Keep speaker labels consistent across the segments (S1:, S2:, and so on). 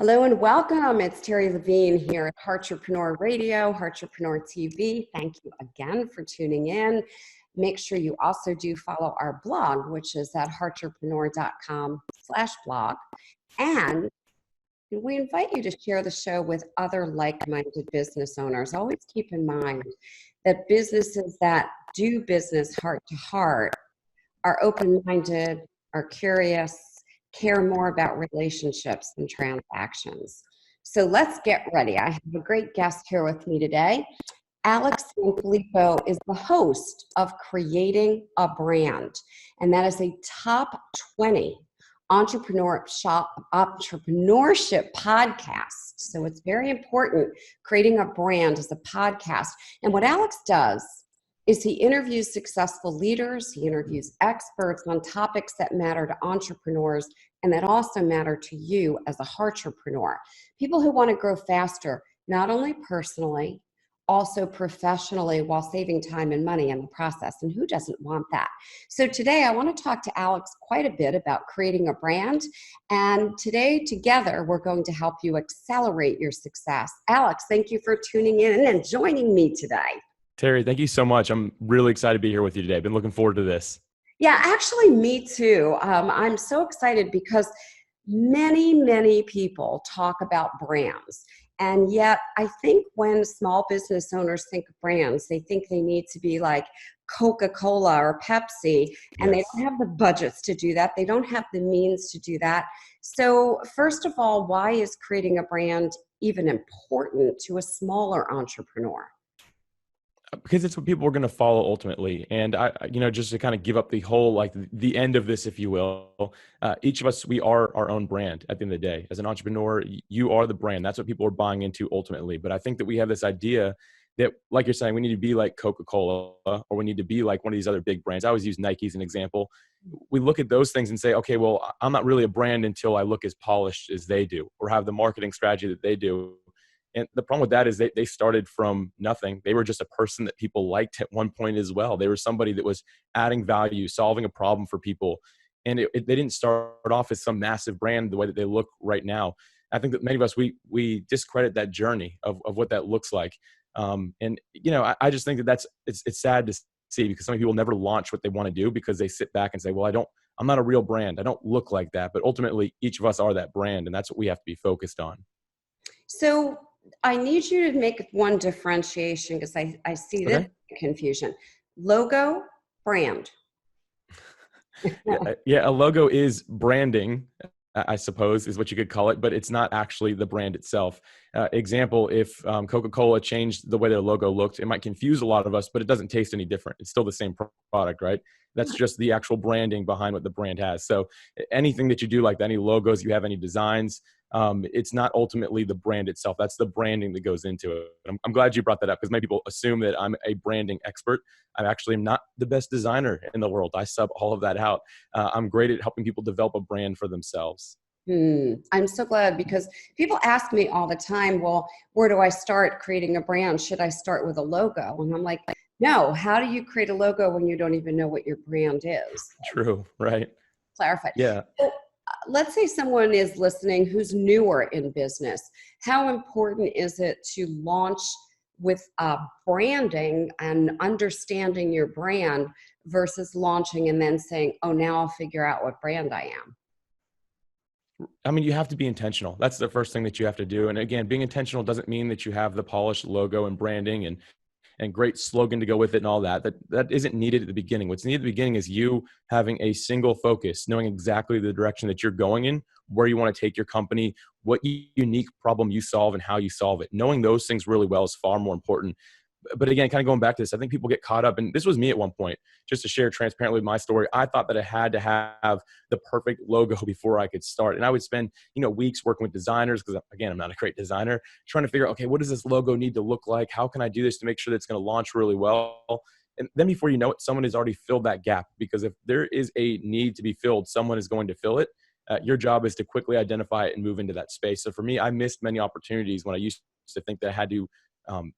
S1: Hello and welcome. It's Terri Levine here at Heartrepreneur Radio, Heartrepreneur TV. Thank you again for tuning in. Make sure you also do follow our blog, which is at heartrepreneur.com/blog. And we invite you to share the show with other like-minded business owners. Always keep in mind that businesses that do business heart to heart are open-minded, are curious, care more about relationships than transactions. So let's get ready. I have a great guest here with me today. Alex Sanfilippo is the host of Creating a Brand, and that is a top 20 entrepreneurship podcast. So it's very important. Creating a Brand is a podcast. And what Alex does is he interviews successful leaders, he interviews experts on topics that matter to entrepreneurs and that also matter to you as a heartrepreneur. People who want to grow faster, not only personally, also professionally, while saving time and money in the process. And who doesn't want that? So today I want to talk to Alex quite a bit about creating a brand. And today together, we're going to help you accelerate your success. Alex, thank you for tuning in and joining me today.
S2: Terri, thank you so much. I'm really excited to be here with you today. I've been looking forward to this.
S1: Yeah, actually, me too. I'm so excited because many people talk about brands. And yet, I think when small business owners think of brands, they think they need to be like Coca-Cola or Pepsi, and They don't have the budgets to do that. They don't have the means to do that. So first of all, why is creating a brand even important to a smaller entrepreneur?
S2: Because it's what people are going to follow ultimately. And just to kind of give up the whole, like the end of this, if you will, each of us, we are our own brand at the end of the day. As an entrepreneur, you are the brand. That's what people are buying into ultimately. But I think that we have this idea that, like you're saying, we need to be like Coca-Cola or we need to be like one of these other big brands. I always use Nike as an example. We look at those things and say, okay, well, I'm not really a brand until I look as polished as they do or have the marketing strategy that they do. And the problem with that is they started from nothing. They were just a person that people liked at one point as well. They were somebody that was adding value, solving a problem for people. And they didn't start off as some massive brand the way that they look right now. I think that many of us, we discredit that journey of what that looks like. I just think that it's sad to see because some people never launch what they want to do because they sit back and say, well, I'm not a real brand. I don't look like that. But ultimately, each of us are that brand. And that's what we have to be focused on.
S1: So I need you to make one differentiation because I see this confusion. Logo, brand.
S2: Yeah, a logo is branding, I suppose, is what you could call it, but it's not actually the brand itself. Example, if Coca-Cola changed the way their logo looked, it might confuse a lot of us, but it doesn't taste any different. It's still the same product, right? That's just the actual branding behind what the brand has. So anything that you do like that, any logos you have, any designs, it's not ultimately the brand itself. That's the branding that goes into it. I'm glad you brought that up because many people assume that I'm a branding expert. I actually am not the best designer in the world. I sub all of that out. I'm great at helping people develop a brand for themselves.
S1: I'm so glad because people ask me all the time, well, where do I start creating a brand? Should I start with a logo? And I'm like, no, how do you create a logo when you don't even know what your brand is?
S2: True, right.
S1: Clarify.
S2: Yeah.
S1: So, let's say someone is listening who's newer in business. How important is it to launch with branding and understanding your brand versus launching and then saying, oh, now I'll figure out what brand I am?
S2: I mean, you have to be intentional. That's the first thing that you have to do. And again, being intentional doesn't mean that you have the polished logo and branding and great slogan to go with it and all that. That isn't needed at the beginning. What's needed at the beginning is you having a single focus, knowing exactly the direction that you're going in, where you want to take your company, what unique problem you solve and how you solve it. Knowing those things really well is far more important. But again, kind of going back to this, I think people get caught up, and this was me at one point, just to share transparently my story. I thought that I had to have the perfect logo before I could start. And I would spend, weeks working with designers because, again, I'm not a great designer, trying to figure out, okay, what does this logo need to look like? How can I do this to make sure that it's going to launch really well? And then before you know it, someone has already filled that gap, because if there is a need to be filled, someone is going to fill it. Your job is to quickly identify it and move into that space. So for me, I missed many opportunities when I used to think that I had to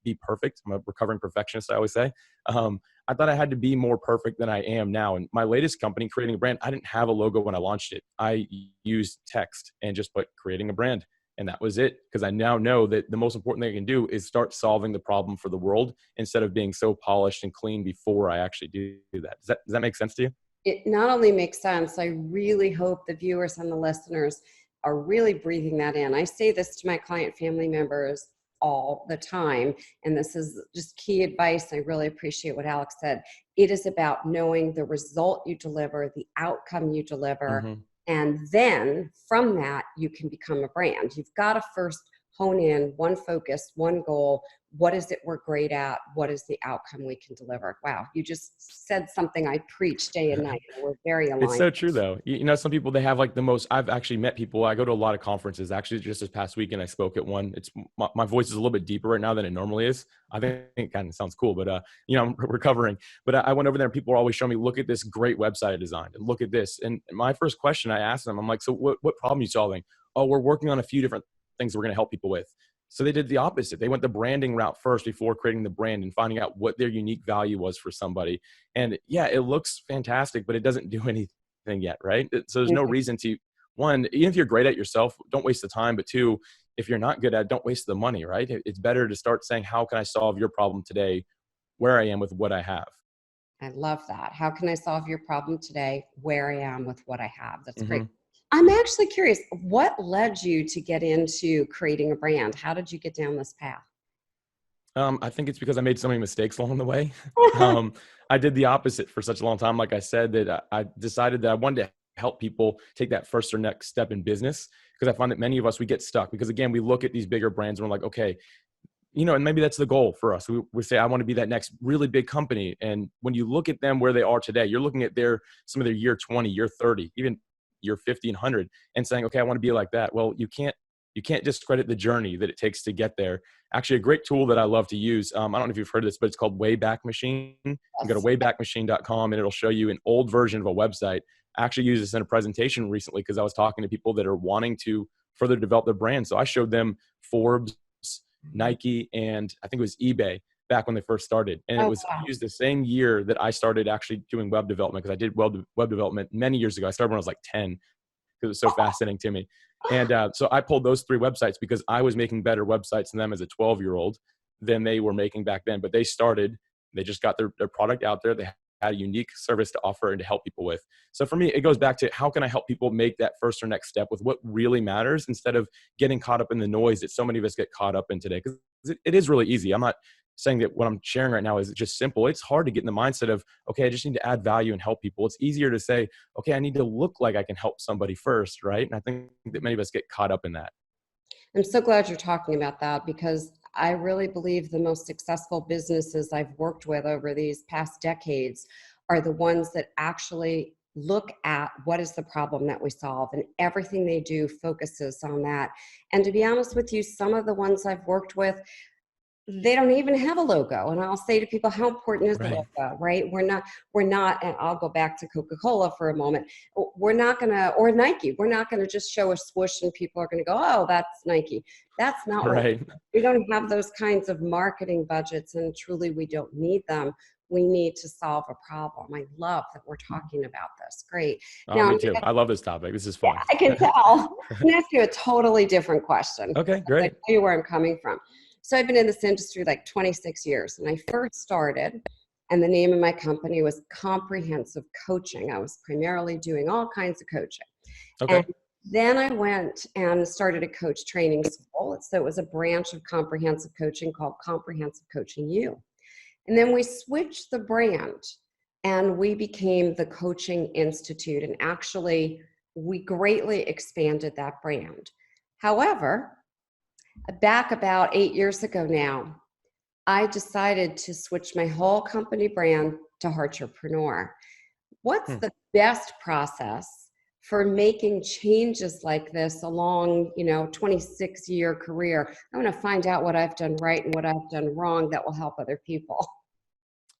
S2: be perfect. I'm a recovering perfectionist, I always say. I thought I had to be more perfect than I am now. And my latest company, Creating a Brand, I didn't have a logo when I launched it. I used text and just put Creating a Brand. And that was it. Because I now know that the most important thing I can do is start solving the problem for the world instead of being so polished and clean before I actually do that. Does that make sense to you?
S1: It not only makes sense, I really hope the viewers and the listeners are really breathing that in. I say this to my client family members all the time, and this is just key advice. I really appreciate what Alex said. It is about knowing the result you deliver, the outcome you deliver,
S2: Mm-hmm.
S1: and then from that, you can become a brand. You've got to first hone in one focus, one goal. What is it we're great at? What is the outcome we can deliver? Wow, you just said something I preach day and night. We're very
S2: It's
S1: aligned.
S2: so true though. You know, some people, they have like the most, I've actually met people. I go to a lot of conferences. Actually, just this past weekend, I spoke at one. It's my voice is a little bit deeper right now than it normally is. I think it kind of sounds cool, but you know, I'm recovering. But I went over there and people were always showing me, look at this great website I designed and look at this. And my first question I asked them, I'm like, so what problem are you solving? Oh, we're working on a few different things we're going to help people with. So they did the opposite. They went the branding route first before creating the brand and finding out what their unique value was for somebody. And yeah, it looks fantastic, but it doesn't do anything yet, right? So there's no reason to, one, even if you're great at yourself, don't waste the time. But two, if you're not good at it, don't waste the money, right? It's better to start saying, how can I solve your problem today, where I am with what I have?
S1: I love that. How can I solve your problem today, where I am with what I have? That's great.
S2: Mm-hmm.
S1: I'm actually curious, what led you to get into creating a brand? How did you get down this path?
S2: I think it's because I made so many mistakes along the way. I did the opposite for such a long time. Like I said, that I decided that I wanted to help people take that first or next step in business, because I find that many of us, we get stuck because again, we look at these bigger brands and we're like, okay, you know, and maybe that's the goal for us. We say, I want to be that next really big company. And when you look at them where they are today, you're looking at some of their year 20, year 30, even year 50 and 100 and saying, okay, I want to be like that. Well, you can't discredit the journey that it takes to get there. Actually, a great tool that I love to use, I don't know if you've heard of this, but it's called Wayback Machine. You can go to waybackmachine.com and it'll show you an old version of a website. I actually used this in a presentation recently because I was talking to people that are wanting to further develop their brand. So I showed them Forbes, Nike, and I think it was eBay back when they first started. And it was used the same year that I started actually doing web development, because I did web development many years ago. I started when I was like 10 because it was so fascinating to me. And so I pulled those three websites because I was making better websites than them as a 12-year-old than they were making back then. But they just got their product out there. They had a unique service to offer and to help people with. So for me, it goes back to, how can I help people make that first or next step with what really matters, instead of getting caught up in the noise that so many of us get caught up in today? Because it is really easy. I'm not saying that what I'm sharing right now is just simple. It's hard to get in the mindset of, okay, I just need to add value and help people. It's easier to say, okay, I need to look like I can help somebody first, right? And I think that many of us get caught up in that.
S1: I'm so glad you're talking about that, because I really believe the most successful businesses I've worked with over these past decades are the ones that actually look at what is the problem that we solve, and everything they do focuses on that. And to be honest with you, some of the ones I've worked with, they don't even have a logo. And I'll say to people, how important is the
S2: Right.
S1: logo, right? We're not, and I'll go back to Coca-Cola for a moment. We're not gonna, or Nike, we're not gonna just show a swoosh and people are gonna go, oh, that's Nike. That's not what
S2: Right.
S1: we don't have those kinds of marketing budgets, and truly we don't need them. We need to solve a problem. I love that we're talking about this. Great. Now,
S2: Me too. I love this topic. This is fun.
S1: I can tell. I'm gonna ask you a totally different question.
S2: Okay,
S1: I
S2: great.
S1: tell you where I'm coming from. So I've been in this industry like 26 years, and I first started, and the name of my company was Comprehensive Coaching. I was primarily doing all kinds of coaching. And
S2: Okay.
S1: then I went and started a coach training school. So it was a branch of comprehensive coaching called Comprehensive Coaching U. And then we switched the brand and we became the Coaching Institute. And actually, we greatly expanded that brand. However, back about 8 years ago now, I decided to switch my whole company brand to Heartrepreneur. What's the best process for making changes like this along, 26-year career? I want to find out what I've done right and what I've done wrong that will help other people.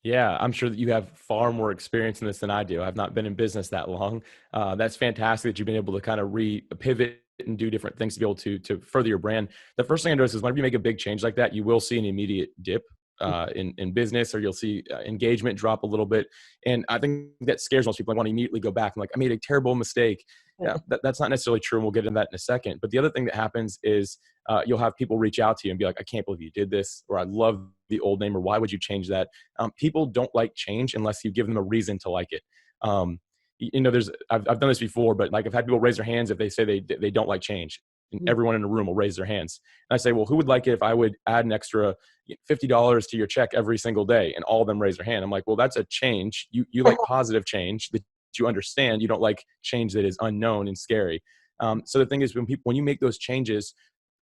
S2: Yeah, I'm sure that you have far more experience in this than I do. I've not been in business that long. That's fantastic that you've been able to kind of pivot and do different things to be able to further your brand. The first thing I notice is whenever you make a big change like that, you will see an immediate dip in business, or you'll see engagement drop a little bit. And I think that scares most people. I want to immediately go back and like, I made a terrible mistake. Yeah, that's not necessarily true. And we'll get into that in a second. But the other thing that happens is you'll have people reach out to you and be like, I can't believe you did this, or I love the old name, or why would you change that? People don't like change unless you give them a reason to like it. I've done this before, but like I've had people raise their hands if they say they don't like change, and everyone in the room will raise their hands. And I say, well, who would like it if I would add an extra $50 to your check every single day? And all of them raise their hand. I'm like, well, that's a change. You like positive change that you understand. You don't like change that is unknown and scary. So the thing is, when you make those changes,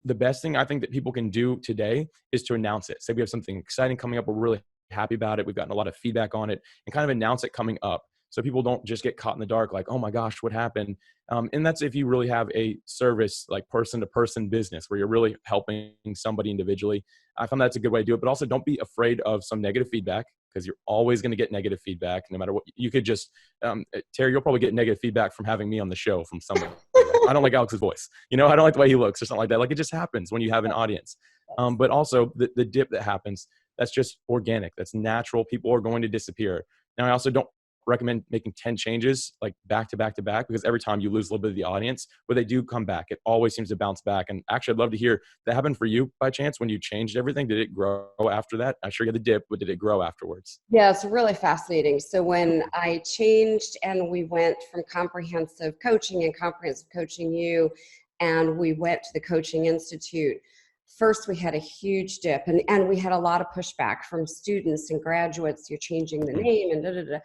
S2: the best thing I think that people can do today is to announce it. Say we have something exciting coming up. We're really happy about it. We've gotten a lot of feedback on it, and kind of announce it coming up. So people don't just get caught in the dark, like, oh my gosh, what happened? And that's if you really have a service, like person to person business, where you're really helping somebody individually. I found that's a good way to do it, but also don't be afraid of some negative feedback, because you're always going to get negative feedback no matter what. You could just, Terri, you'll probably get negative feedback from having me on the show from somebody. Like, I don't like Alex's voice. I don't like the way he looks or something like that. Like, it just happens when you have an audience. But also the dip that happens, that's just organic. That's natural. People are going to disappear. Now, I also don't recommend making 10 changes like back to back to back, because every time you lose a little bit of the audience, but they do come back. It always seems to bounce back. And actually, I'd love to hear that happened for you by chance when you changed everything. Did it grow after that? I'm sure you had the dip, but did it grow afterwards?
S1: Yeah, it's really fascinating. So when I changed and we went from comprehensive coaching and comprehensive coaching you, and we went to the Coaching Institute, first we had a huge dip, and we had a lot of pushback from students and graduates. You're changing the name and da, da, da.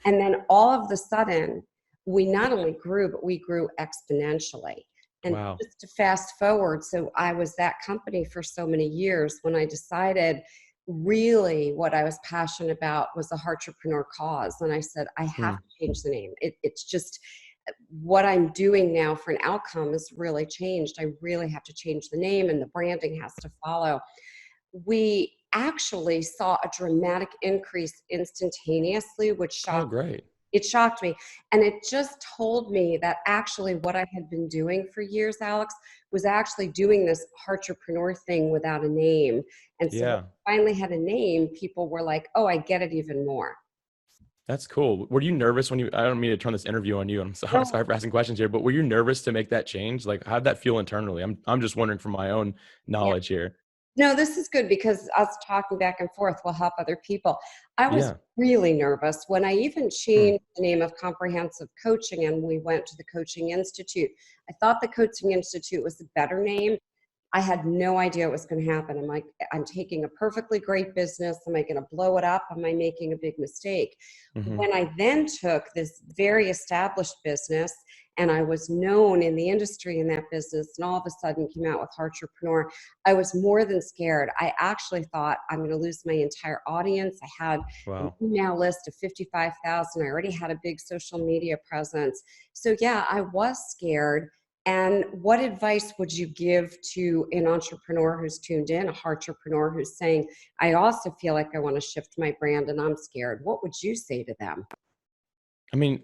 S1: And then all of a sudden, we not only grew, but we grew exponentially. And
S2: Wow.
S1: just to fast forward, so I was that company for so many years. When I decided really what I was passionate about was the Heartrepreneur cause, and I said, I have to change the name. It's just what I'm doing now for an outcome has really changed. I really have to change the name, and the branding has to follow. We actually saw a dramatic increase instantaneously, which
S2: Oh,
S1: shocked
S2: great.
S1: it shocked me. And it just told me that actually what I had been doing for years, Alex, was actually doing this Heartrepreneur thing without a name. And so when
S2: Yeah.
S1: I finally had a name, people were like, oh, I get it even more.
S2: That's cool. Were you nervous when I don't mean to turn this interview on you. I'm sorry, sorry for asking questions here, but were you nervous to make that change? Like, how'd that feel internally? I'm just wondering from my own
S1: Yeah.
S2: knowledge here.
S1: No, this is good because us talking back and forth will help other people. I was
S2: Yeah.
S1: really nervous when I even
S2: Hmm.
S1: changed the name of comprehensive coaching and we went to the Coaching Institute. I thought the Coaching Institute was a better name. I had no idea what was going to happen. I'm like, I'm taking a perfectly great business. Am I going to blow it up? Am I making a big mistake?
S2: Mm-hmm.
S1: When I then took this very established business and I was known in the industry in that business, and all of a sudden came out with Heartrepreneur, I was more than scared. I actually thought I'm going to lose my entire audience. I had an
S2: Wow.
S1: email list of 55,000. I already had a big social media presence. So yeah, I was scared. And what advice would you give to an entrepreneur who's tuned in, a heartrepreneur who's saying, I also feel like I want to shift my brand and I'm scared? What would you say to them?
S2: I mean,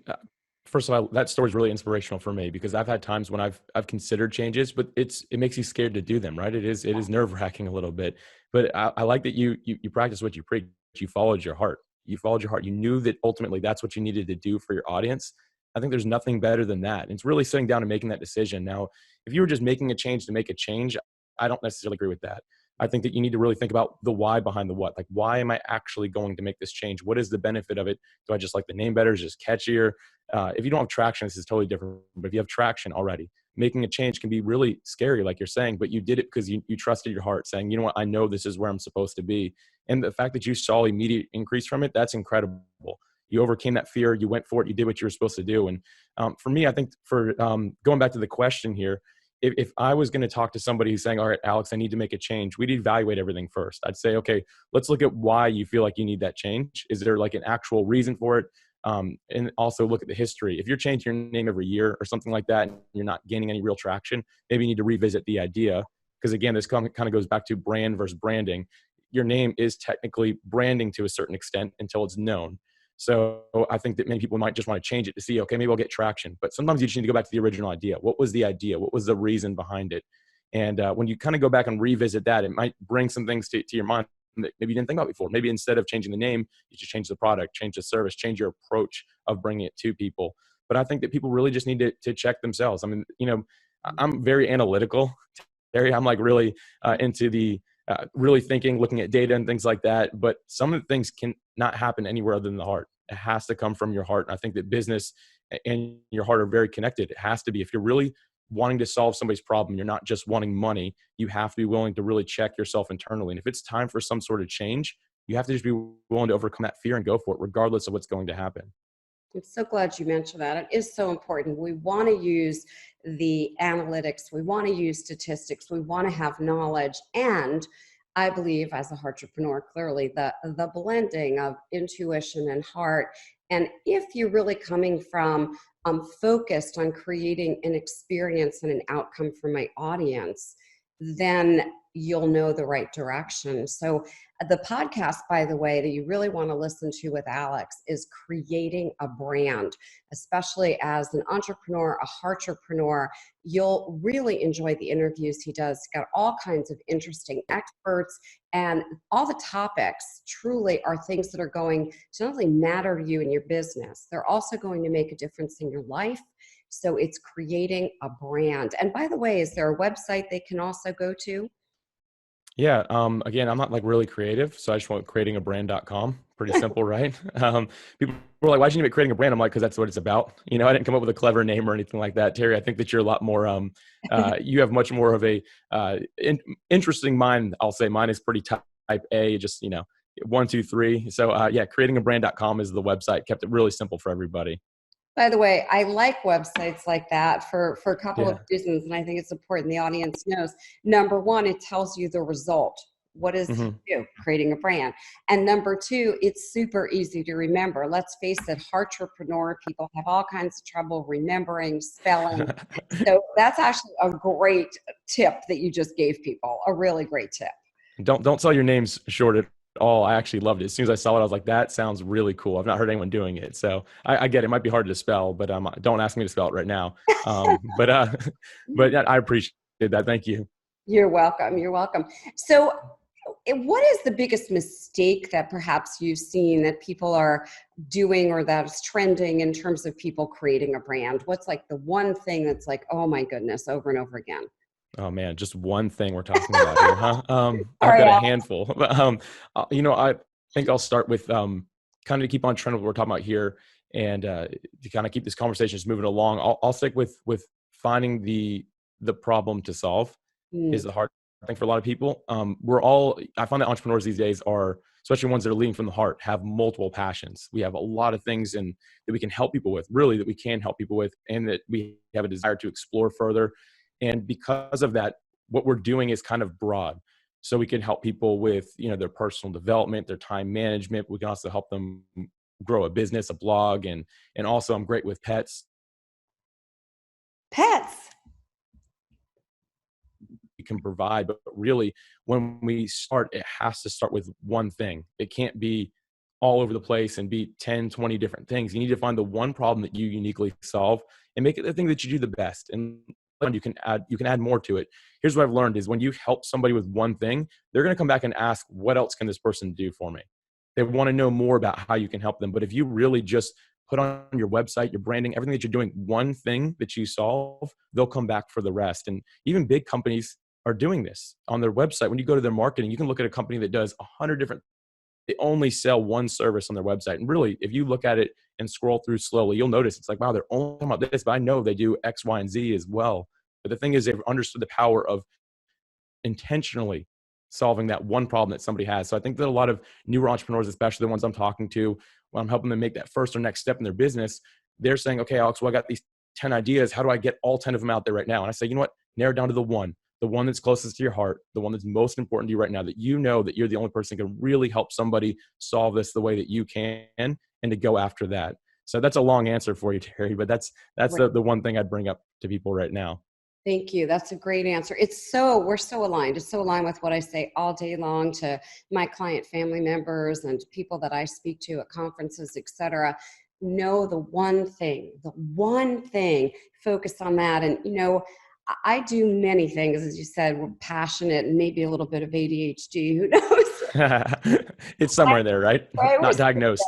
S2: first of all, that story is really inspirational for me, because I've had times when I've considered changes, but it makes you scared to do them, right? It is nerve wracking a little bit, but I like that you practice what you preach. You followed your heart. You followed your heart. You knew that ultimately that's what you needed to do for your audience. I think there's nothing better than that. And it's really sitting down and making that decision. Now, if you were just making a change to make a change, I don't necessarily agree with that. I think that you need to really think about the why behind the what. Like, why am I actually going to make this change? What is the benefit of it? Do I just like the name better? Is it just catchier? If you don't have traction, this is totally different. But if you have traction already, making a change can be really scary, like you're saying, but you did it because you trusted your heart, saying, you know what, I know this is where I'm supposed to be. And the fact that you saw immediate increase from it, that's incredible. You overcame that fear. You went for it. You did what you were supposed to do. And for me, I think for going back to the question here, if I was going to talk to somebody who's saying, all right, Alex, I need to make a change, we'd evaluate everything first. I'd say, okay, let's look at why you feel like you need that change. Is there like an actual reason for it? And also look at the history. If you're changing your name every year or something like that, and you're not gaining any real traction, maybe you need to revisit the idea. Because again, this kind of goes back to brand versus branding. Your name is technically branding to a certain extent until it's known. So I think that many people might just want to change it to see, okay, maybe I'll get traction. But sometimes you just need to go back to the original idea. What was the idea? What was the reason behind it? And when you kind of go back and revisit that, it might bring some things to your mind that maybe you didn't think about before. Maybe instead of changing the name, you should change the product, change the service, change your approach of bringing it to people. but I think that people really just need to check themselves. I mean, I'm very analytical, Terri. I'm like really into the really thinking, looking at data and things like that. But some of the things can not happen anywhere other than the heart. It has to come from your heart. And I think that business and your heart are very connected. It has to be. If you're really wanting to solve somebody's problem, you're not just wanting money. You have to be willing to really check yourself internally. And if it's time for some sort of change, you have to just be willing to overcome that fear and go for it, regardless of what's going to happen.
S1: I'm so glad you mentioned that. It is so important. We want to use the analytics. We want to use statistics. We want to have knowledge. And I believe as a Heartrepreneur, clearly the blending of intuition and heart. And if you're really coming from focused on creating an experience and an outcome for my audience, then you'll know the right direction. So the podcast, by the way, that you really want to listen to with Alex is Creating a Brand. Especially as an entrepreneur, a heartrepreneur, you'll really enjoy the interviews he does. He's got all kinds of interesting experts, and all the topics truly are things that are going to not only matter to you in your business, they're also going to make a difference in your life. So it's creating a brand. And by the way, is there a website they can also go to?
S2: Yeah. Again, I'm not like really creative, so I just want creatingabrand.com. Pretty simple, right? People were like, why'd you name it Creating a Brand? I'm like, because that's what it's about. I didn't come up with a clever name or anything like that. Terri, I think that you're a lot more, you have much more of a interesting mind. I'll say mine is pretty type A, just, 1, 2, 3. So yeah, creatingabrand.com is the website. Kept it really simple for everybody.
S1: By the way, I like websites like that for a couple of
S2: Yeah.
S1: reasons, and I think it's important the audience knows. Number one, it tells you the result. What is
S2: Mm-hmm.
S1: you creating a brand? And number two, it's super easy to remember. Let's face it, Heartrepreneur people have all kinds of trouble remembering, spelling. So that's actually a great tip that you just gave people, a really great tip.
S2: Don't sell your names short at all. I actually loved it. As soon as I saw it, I was like, that sounds really cool. I've not heard anyone doing it. So I get it. It might be hard to spell, but don't ask me to spell it right now. But yeah, I appreciate that. Thank you.
S1: You're welcome. You're welcome. So what is the biggest mistake that perhaps you've seen that people are doing or that's trending in terms of people creating a brand? What's like the one thing that's like, oh my goodness, over and over again?
S2: Oh man, just one thing we're talking about here, huh? I've
S1: Sorry,
S2: got a
S1: Alex.
S2: handful. But, I think I'll start with kind of to keep on trend with what we're talking about here, and to kind of keep this conversation just moving along. I'll stick with finding the problem to solve is the hard thing for a lot of people. I find that entrepreneurs these days are, especially ones that are leading from the heart, have multiple passions. We have a lot of things that we can help people with, really, that we can help people with, and that we have a desire to explore further. And because of that, what we're doing is kind of broad. So we can help people with, their personal development, their time management. We can also help them grow a business, a blog, and also I'm great with pets.
S1: Pets.
S2: We can provide, but really when we start, it has to start with one thing. It can't be all over the place and be 10, 20 different things. You need to find the one problem that you uniquely solve and make it the thing that you do the best. And you can add more to it. Here's what I've learned is when you help somebody with one thing, they're going to come back and ask, what else can this person do for me? They want to know more about how you can help them. But if you really just put on your website, your branding, everything that you're doing, one thing that you solve, they'll come back for the rest. And even big companies are doing this on their website. When you go to their marketing, you can look at a company that does 100 different, they only sell one service on their website. And really, if you look at it and scroll through slowly, you'll notice it's like, wow, they're only talking about this, but I know they do X, Y, and Z as well. But the thing is, they've understood the power of intentionally solving that one problem that somebody has. So I think that a lot of newer entrepreneurs, especially the ones I'm talking to, when I'm helping them make that first or next step in their business, they're saying, okay, Alex, well, I got these 10 ideas. How do I get all 10 of them out there right now? And I say, you know what? Narrow it down to the one that's closest to your heart, the one that's most important to you right now, that you know that you're the only person who can really help somebody solve this the way that you can, and to go after that. So that's a long answer for you, Terri, but that's the one thing I'd bring up to people right now.
S1: Thank you. That's a great answer. We're so aligned. It's so aligned with what I say all day long to my client family members and people that I speak to at conferences, et cetera. Know the one thing, focus on that. And, I do many things, as you said, we're passionate and maybe a little bit of ADHD, who knows?
S2: It's somewhere in there, right?
S1: Right?
S2: Not diagnosed.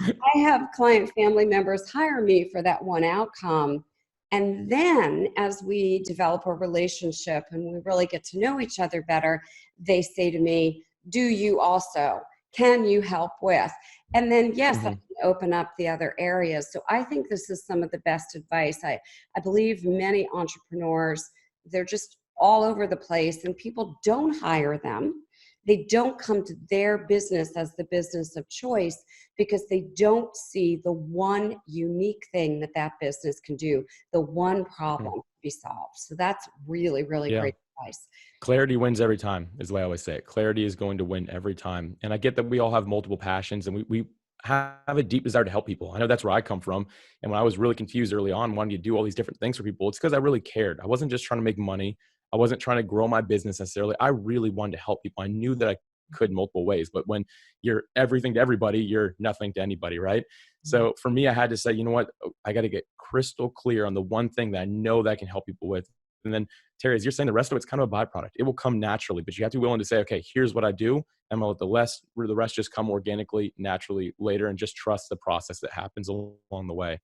S1: I have client family members hire me for that one outcome. And then as we develop a relationship and we really get to know each other better, they say to me, do you also? Can you help with? And then, yes, I
S2: Mhm.
S1: can open up the other areas. So I think this is some of the best advice. I believe many entrepreneurs, they're just all over the place and people don't hire them. They don't come to their business as the business of choice because they don't see the one unique thing that that business can do, the one
S2: Mhm.
S1: problem to be solved. So that's really, really
S2: Yeah.
S1: great advice.
S2: Clarity wins every time is the way I always say it. Clarity is going to win every time. And I get that we all have multiple passions and we have a deep desire to help people. I know that's where I come from. And when I was really confused early on, wanting to do all these different things for people, it's because I really cared. I wasn't just trying to make money. I wasn't trying to grow my business necessarily. I really wanted to help people. I knew that I could in multiple ways, but when you're everything to everybody, you're nothing to anybody, right? So for me, I had to say, you know what? I got to get crystal clear on the one thing that I know that I can help people with. And then Terri, as you're saying, the rest of it's kind of a byproduct. It will come naturally, but you have to be willing to say, okay, here's what I do. I'm gonna let the rest just come organically, naturally later, and just trust the process that happens along the way.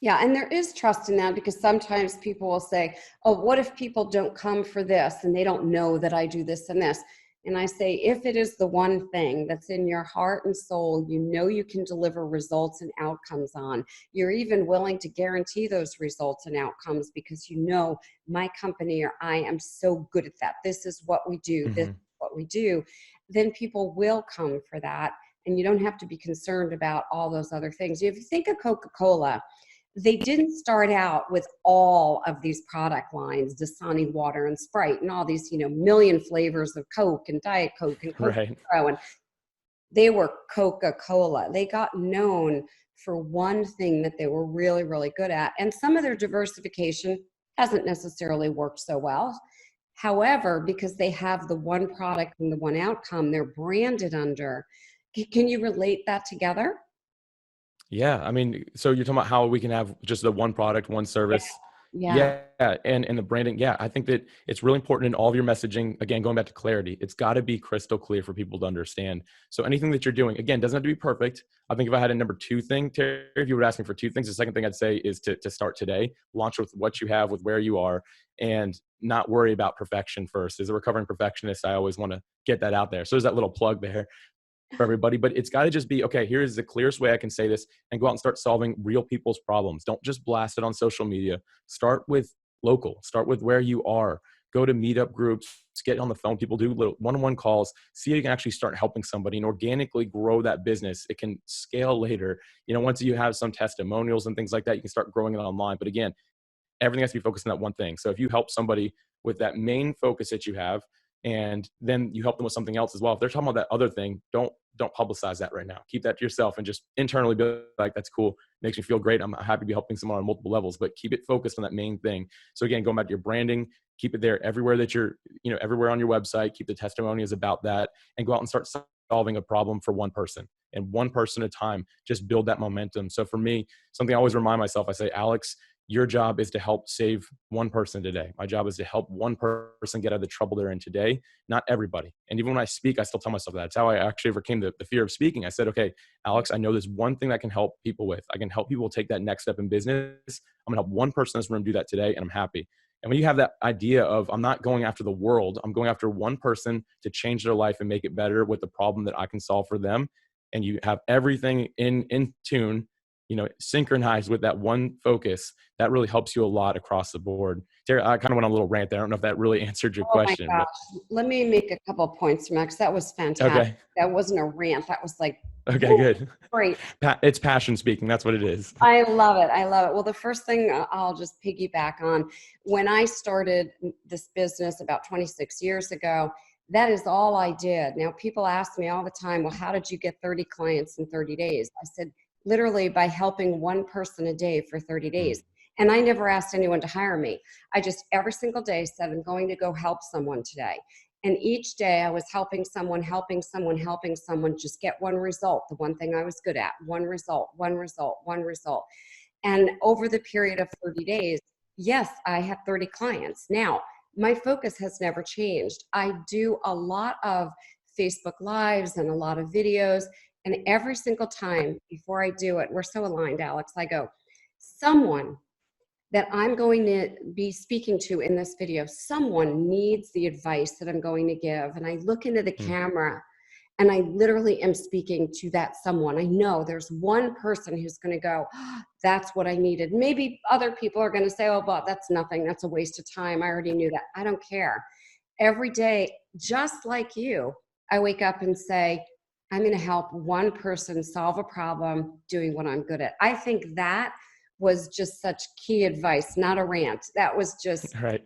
S1: Yeah, and there is trust in that because sometimes people will say, oh, what if people don't come for this and they don't know that I do this and this? And I say, if it is the one thing that's in your heart and soul, you know you can deliver results and outcomes on, you're even willing to guarantee those results and outcomes because you know my company or I am so good at that. This is what we do. This
S2: Hmm.
S1: is what we do. Then people will come for that. And you don't have to be concerned about all those other things. If you think of Coca-Cola, they didn't start out with all of these product lines, Dasani water and Sprite and all these, million flavors of Coke and Diet Coke and Coke
S2: Right.
S1: Zero. And they were Coca-Cola. They got known for one thing that they were really, really good at. And some of their diversification hasn't necessarily worked so well. However, because they have the one product and the one outcome they're branded under, can you relate that together?
S2: Yeah, I mean, so you're talking about how we can have just the one product, one
S1: Yeah.
S2: service.
S1: Yeah.
S2: Yeah, and the branding. Yeah, I think that it's really important in all of your messaging. Again, going back to clarity, it's got to be crystal clear for people to understand. So anything that you're doing, again, doesn't have to be perfect. I think if I had a number two thing, Terry, if you would ask me for two things, the second thing I'd say is to start today, launch with what you have, with where you are, and not worry about perfection first. As a recovering perfectionist, I always want to get that out there. So there's that little plug there for everybody, but it's got to just be, okay, here's the clearest way I can say this, and go out and start solving real people's problems. Don't just blast it on social media. Start with local, start with where you are. Go to meetup groups, get on the phone. People do little one-on-one calls, see how you can actually start helping somebody and organically grow that business. It can scale later. Once you have some testimonials and things like that, you can start growing it online. But again, everything has to be focused on that one thing. So if you help somebody with that main focus that you have, and then you help them with something else as well, if they're talking about that other thing, don't publicize that right now. Keep that to yourself and just internally be like, that's cool. Makes me feel great. I'm happy to be helping someone on multiple levels, but keep it focused on that main thing. So again, going back to your branding, keep it there everywhere that you're, everywhere on your website, keep the testimonials about that, and go out and start solving a problem for one person, and one person at a time. Just build that momentum. So for me, something I always remind myself, I say, Alex, your job is to help save one person today. My job is to help one person get out of the trouble they're in today, not everybody. And even when I speak, I still tell myself that. That's how I actually overcame the fear of speaking. I said, okay, Alex, I know there's one thing that I can help people with. I can help people take that next step in business. I'm gonna help one person in this room do that today, and I'm happy. And when you have that idea of, I'm not going after the world, I'm going after one person to change their life and make it better with the problem that I can solve for them, and you have everything in tune, synchronized with that one focus, that really helps you a lot across the board. Terri, I kind of went on a little rant there. I don't know if that really answered your
S1: Oh my
S2: question, but
S1: gosh. Let me make a couple of points, Max. That was fantastic.
S2: okay.
S1: That wasn't a rant. That was like,
S2: Okay,
S1: woo,
S2: good.
S1: great.
S2: It's passion speaking. That's what it is.
S1: I love it. I love it. Well, the first thing I'll just piggyback on, when I started this business about 26 years ago, that is all I did. Now, people ask me all the time, well, how did you get 30 clients in 30 days? I said, literally by helping one person a day for 30
S2: Mm,
S1: days. And I never asked anyone to hire me. I just every single day said, I'm going to go help someone today. And each day I was helping someone, just get one result, the one thing I was good at, one result, one result, one result. And over the period of 30 days, yes, I had 30 clients. Now, my focus has never changed. I do a lot of Facebook Lives and a lot of videos. And every single time before I do it, we're so aligned, Alex, I go, someone that I'm going to be speaking to in this video, someone needs the advice that I'm going to give. And I look into the camera and I literally am speaking to that someone. I know there's one person who's going to go, oh, that's what I needed. Maybe other people are going to say, oh, but that's nothing. That's a waste of time. I already knew that. I don't care. Every day, just like you, I wake up and say, I'm going to help one person solve a problem doing what I'm good at. I think that was just such key advice, not a rant. That was just
S2: Right.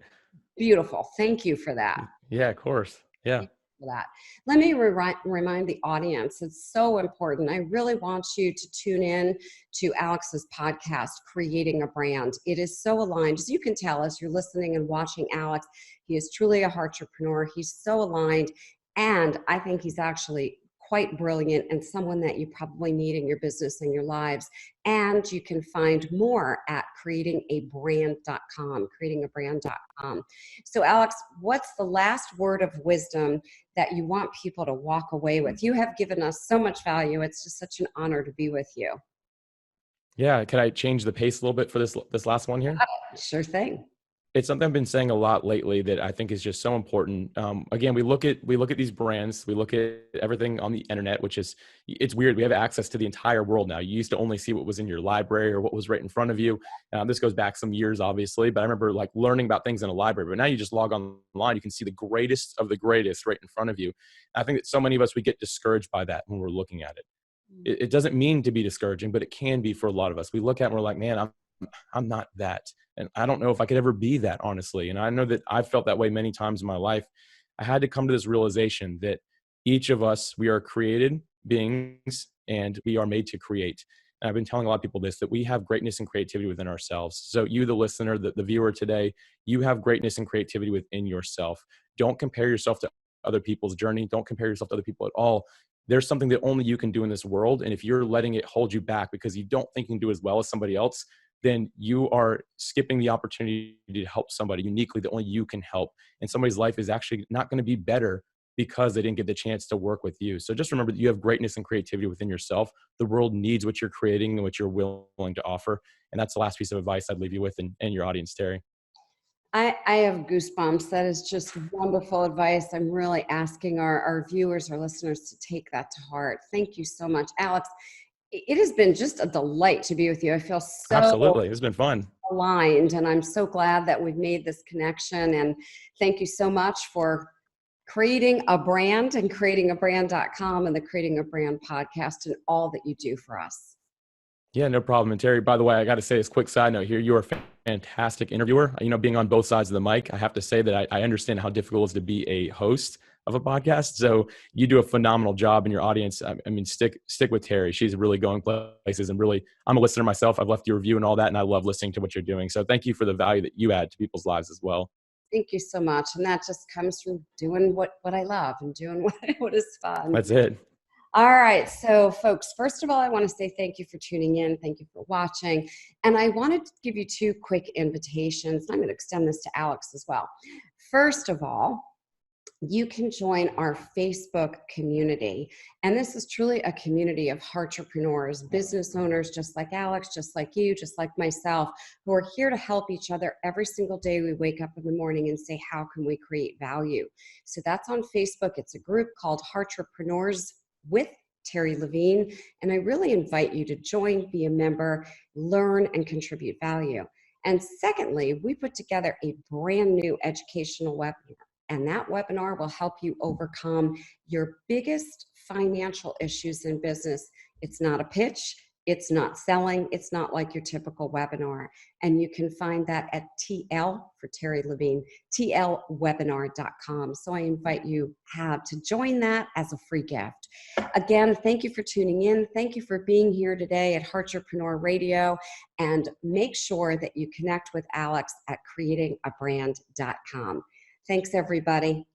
S1: beautiful. Thank you for that.
S2: Yeah, of course. Yeah.
S1: Thank you for that. Let me remind the audience, it's so important. I really want you to tune in to Alex's podcast, Creating a Brand. It is so aligned. As you can tell, as you're listening and watching Alex, he is truly a heartrepreneur. He's so aligned. And I think he's actually quite brilliant and someone that you probably need in your business and your lives. And you can find more at creatingabrand.com, creatingabrand.com. So Alex, what's the last word of wisdom that you want people to walk away with? You have given us so much value. It's just such an honor to be with you.
S2: Yeah. Can I change the pace a little bit for this last one here?
S1: Sure thing.
S2: It's something I've been saying a lot lately that I think is just so important. Again, we look at these brands, we look at everything on the internet, which is, it's weird. We have access to the entire world now. You used to only see what was in your library or what was right in front of you. This goes back some years, obviously, but I remember like learning about things in a library. But now you just log online, you can see the greatest of the greatest right in front of you. I think that so many of us, we get discouraged by that when we're looking at it. It doesn't mean to be discouraging, but it can be for a lot of us. We look at it and we're like, man, I'm not that. And I don't know if I could ever be that, honestly. And I know that I've felt that way many times in my life. I had to come to this realization that each of us, we are created beings and we are made to create. And I've been telling a lot of people this, that we have greatness and creativity within ourselves. So you, the listener, the viewer today, you have greatness and creativity within yourself. Don't compare yourself to other people's journey. Don't compare yourself to other people at all. There's something that only you can do in this world. And if you're letting it hold you back because you don't think you can do as well as somebody else, then you are skipping the opportunity to help somebody uniquely that only you can help. And somebody's life is actually not going to be better because they didn't get the chance to work with you. So just remember that you have greatness and creativity within yourself. The world needs what you're creating and what you're willing to offer. And that's the last piece of advice I'd leave you with and your audience, Terri.
S1: I have goosebumps. That is just wonderful advice. I'm really asking our viewers, our listeners to take that to heart. Thank you so much, Alex. It has been just a delight to be with you. I feel so
S2: Absolutely. It's been fun.
S1: aligned, and I'm so glad that we've made this connection. And thank you so much for creating a brand and creatingabrand.com and the Creating a Brand podcast and all that you do for us.
S2: Yeah, no problem. And Terri, by the way, I got to say this quick side note here. You're a fantastic interviewer. You know, being on both sides of the mic, I have to say that I understand how difficult it is to be a host of a podcast. So you do a phenomenal job in your audience. I mean, stick with Terri. She's really going places, and really, I'm a listener myself. I've left your review and all that, and I love listening to what you're doing. So thank you for the value that you add to people's lives as well.
S1: Thank you so much. And that just comes from doing what I love and doing what is fun.
S2: That's it.
S1: All right. So folks, first of all, I want to say thank you for tuning in. Thank you for watching. And I wanted to give you two quick invitations. I'm going to extend this to Alex as well. First of all, you can join our Facebook community. And this is truly a community of heartrepreneurs, business owners, just like Alex, just like you, just like myself, who are here to help each other every single day we wake up in the morning and say, how can we create value? So that's on Facebook. It's a group called Heartrepreneurs with Terri Levine. And I really invite you to join, be a member, learn, and contribute value. And secondly, we put together a brand new educational webinar. And that webinar will help you overcome your biggest financial issues in business. It's not a pitch. It's not selling. It's not like your typical webinar. And you can find that at TL for Terri Levine, tlwebinar.com. So I invite you to join that as a free gift. Again, thank you for tuning in. Thank you for being here today at Heartrepreneur Radio. And make sure that you connect with Alex at creatingabrand.com. Thanks, everybody.